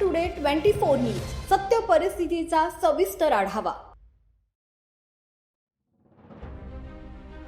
Today 24 news सत्य परिस्थितीचा सविस्तर आढावा।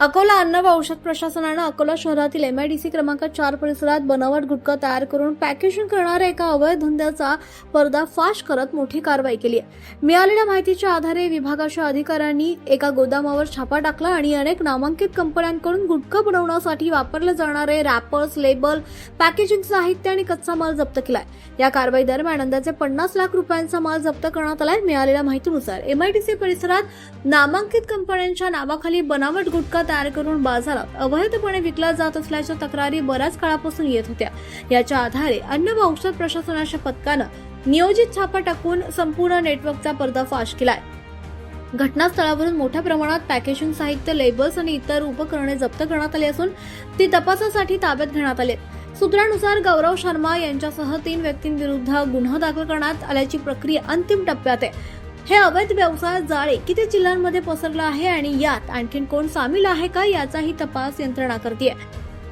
अकोला अन्न व औषध प्रशासनाने अकोला शहरातील MIDC क्रमांक 4 परिसरात बनावट गुटखा तयार करून पॅकेजिंग करणाऱ्या एका अवैध धंद्याचा पर्दाफाश करत मोठी कारवाई केली आहे। मिळालेल्या माहितीच्या आधारे विभागाच्या अधिकाऱ्यांनी एका गोदामावर छापा टाकला आणि अनेक नामांकित कंपन्यांकडून गुटखा बनवण्यासाठी वापरले जाणारे रॅपर्स, लेबल, पॅकेजिंग साहित्य आणि कच्चा माल जप्त केलाय। या कारवाई दरम्यान अंदाजे 50 लाख रुपयांचा माल जप्त करण्यात आलाय। मिळालेल्या माहितीनुसार MIDC परिसरात नामांकित कंपन्यांच्या नावाखाली बनावट गुटखा तयार करून बाजारात अवैधपणे विकला जात असल्याच्या तक्रारी बऱ्याच काळापासून येत होत्या। याच्या आधारे अन्न व औषध प्रशासनाच्या पथकानं नियोजित छापा टाकून संपूर्ण नेटवर्कचा पर्दाफाश केलाय। घटनास्थळावरून मोठ्या प्रमाणात पॅकेजिंग साहित्य, लेबल्स आणि इतर उपकरणे जप्त करण्यात आली असून ती तपासासाठी ताब्यात घेण्यात आली। सूत्रानुसार गौरव शर्मा यांच्यासह 3 व्यक्तींविरुद्ध गुन्हा दाखल करण्यात आल्याची प्रक्रिया अंतिम टप्प्यात आहे। हे अवैध व्यवसाय जाळे किती जिल्ह्यांमध्ये पसरला आहे आणि यात आणखी कोण सामील आहे का याचाही तपास यंत्रणा करते।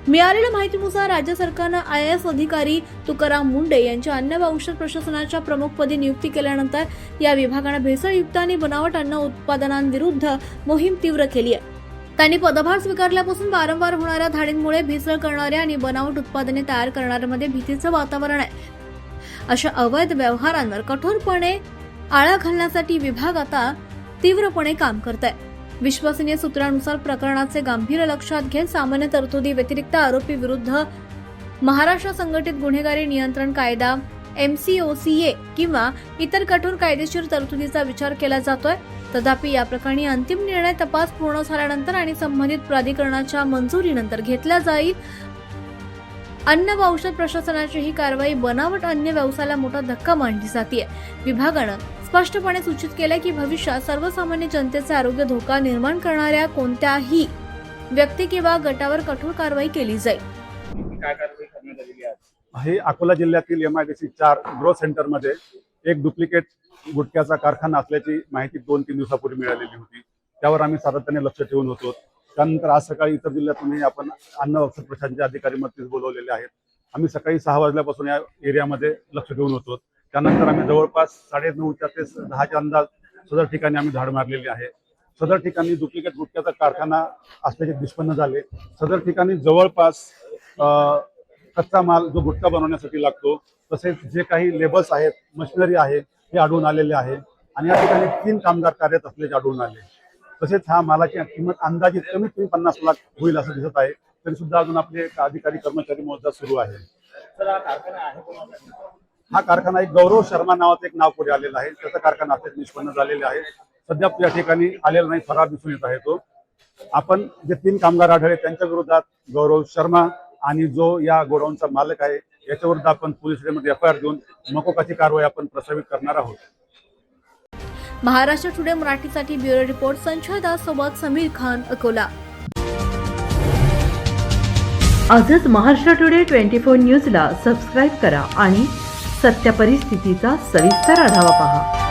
मिळालेल्या माहितीनुसार राज्य सरकारने IAS अधिकारी तुकाराम मुंडे यांची अन्न व औषध प्रशासनाच्या प्रमुखपदी नियुक्ती केल्यानंतर या विभागाने भेसळयुक्त आणि बनावट अन्न उत्पादनांविरुद्ध मोहीम तीव्र केली आहे। त्यांनी पदभार स्वीकारल्यापासून वारंवार होणाऱ्या धाडींमुळे भेसळ करणाऱ्या आणि बनावट उत्पादने तयार करणाऱ्यांमध्ये भीतीचं वातावरण आहे। अशा अवैध व्यवहारांवर कठोरपणे आळा घालण्यासाठी विभाग आता तीव्रपणे काम करत आहे। विश्वसनीय सूत्रांनुसार प्रकरणाचे गांभीर्य लक्षात घेत सामान्य तरतुदी व्यतिरिक्त आरोपी विरुद्ध महाराष्ट्र संघटित गुन्हेगारी नियंत्रण कायदा MCOCA किंवा इतर कठोर कायदेशीर तरतुदीचा विचार केला जातोय। तथापि या प्रकरणी अंतिम निर्णय तपास पूर्ण झाल्यानंतर आणि संबंधित प्राधिकरणाच्या मंजुरीनंतर घेतला जाईल। अन्न व औषध प्रशासनाची ही कारवाई बनावट अन्न व्यवसायाला मोठा धक्का मानली जाते। विभागानं स्पष्टपणे सूचित केले की भविष्यात सर्वसामान्य जनतेचे आरोग्य धोका निर्माण करणाऱ्या कोणत्याही व्यक्ती किंवा गटावर कठोर कारवाई केली जाईल। काय कारवाई करण्यात आलेली आहे? अकोला जिल्ह्यातील MIDC 4 ग्रो सेंटरमध्ये एक डुप्लिकेट गुटख्याचा कारखाना असल्याची माहिती 2-3 दिवसापूर्वी मिळालेली होती। त्यावर आम्ही सातत्याने लक्ष ठेवून होतो। त्यानंतर आज सकाळी इतर जिल्ह्यातूनही आपण अन्न औषध प्रशासनाचे अधिकारी मदतीस बोलवलेले आहेत। आम्ही सकाळी 6 वाजल्यापासून या एरियामध्ये लक्ष ठेवून होतो। त्यानंतर आम्ही जवळपास 9:30 ते 10च्या अंदाज सदर ठिकाणी आम्ही धाड मारलेली आहे। सदर ठिकाणी डुप्लिकेट गुटख्याचा कारखाना असल्याचे निष्पन्न झाले। सदर ठिकाणी जवळपास कच्चा माल जो गुटखा बनवण्यासाठी लागतो तसेच जे काही लेबल्स आहेत, मशिनरी आहे हे आढळून आलेले आहे आणि या ठिकाणी 3 कामगार कार्यरत असल्याचे आढळून आले। तसेच हा मालाची किंमत अंदाजित कमीत कमी 50 लाख होईल असं दिसत आहे। तरी सुद्धा अजून आपले अधिकारी कर्मचारी मोजदाद सुरू आहे। हा कारखाना एक गौरव शर्मा नावाचं एक नाव पुढे आलेलं आहे। त्याचा कारखाना असल्याचे निष्पन्न झालेले आहे। सध्या या ठिकाणी आलेला नाही, फरार दिसून येत आहे तो। आपण जे 3 कामगार आढळले त्यांच्या विरोधात गौरव शर्मा आणि जो या गोडाऊनचा मालक आहे याच्याविरुद्ध आपण पोलीस स्टेशनमध्ये FIR देऊन मकोकाची कारवाई आपण प्रस्तावित करणार आहोत। महाराष्ट्र टुडे मराठीसाठी ब्युरो रिपोर्ट संजय दास सोबत समीर खान, अकोला। आजच महाराष्ट्र टुडे 24 न्यूजला सबस्क्राईब करा आणि सत्य परिस्थितीचा सविस्तर आढावा पहा।